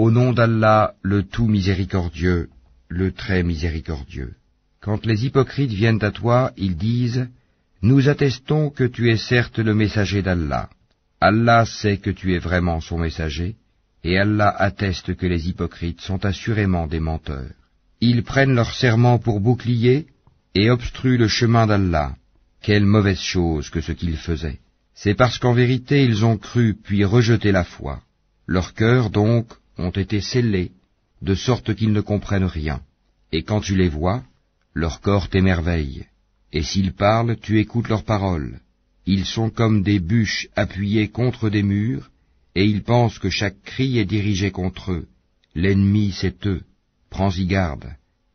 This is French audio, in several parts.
Au nom d'Allah, le tout miséricordieux, le très miséricordieux. Quand les hypocrites viennent à toi, ils disent « Nous attestons que tu es certes le messager d'Allah. Allah sait que tu es vraiment son messager, et Allah atteste que les hypocrites sont assurément des menteurs. Ils prennent leur serment pour bouclier et obstruent le chemin d'Allah. Quelle mauvaise chose que ce qu'ils faisaient. C'est parce qu'en vérité ils ont cru puis rejeté la foi. Leurs cœurs donc ont été scellés, de sorte qu'ils ne comprennent rien. Et quand tu les vois, leur corps t'émerveille. Et s'ils parlent, tu écoutes leurs paroles. Ils sont comme des bûches appuyées contre des murs, et ils pensent que chaque cri est dirigé contre eux. L'ennemi, c'est eux. Prends-y garde,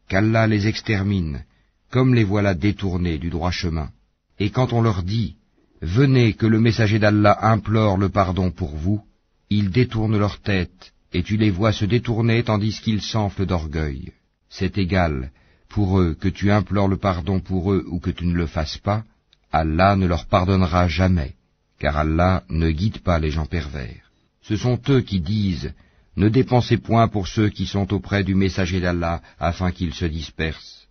qu'Allah les extermine, comme les voilà détournés du droit chemin. Et quand on leur dit « Venez que le messager d'Allah implore le pardon pour vous », ils détournent leur tête, et tu les vois se détourner tandis qu'ils s'enflent d'orgueil. C'est égal, pour eux, que tu implores le pardon pour eux ou que tu ne le fasses pas, Allah ne leur pardonnera jamais, car Allah ne guide pas les gens pervers. Ce sont eux qui disent « Ne dépensez point pour ceux qui sont auprès du messager d'Allah, afin qu'ils se dispersent. »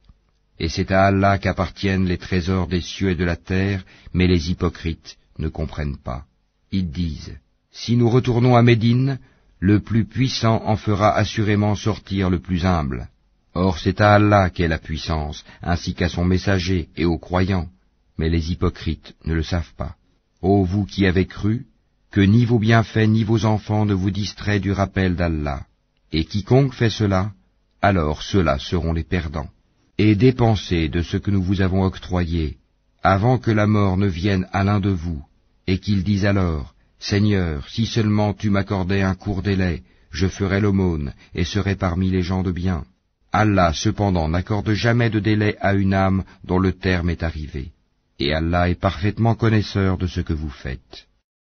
Et c'est à Allah qu'appartiennent les trésors des cieux et de la terre, mais les hypocrites ne comprennent pas. Ils disent « Si nous retournons à Médine, le plus puissant en fera assurément sortir le plus humble. » Or c'est à Allah qu'est la puissance, ainsi qu'à son messager et aux croyants, mais les hypocrites ne le savent pas. Ô vous qui avez cru, que ni vos bienfaits ni vos enfants ne vous distraient du rappel d'Allah. Et quiconque fait cela, alors ceux-là seront les perdants. Et dépensez de ce que nous vous avons octroyé, avant que la mort ne vienne à l'un de vous, et qu'il dise alors, « Seigneur, si seulement tu m'accordais un court délai, je ferais l'aumône, et serais parmi les gens de bien. » Allah, cependant, n'accorde jamais de délai à une âme dont le terme est arrivé. Et Allah est parfaitement connaisseur de ce que vous faites.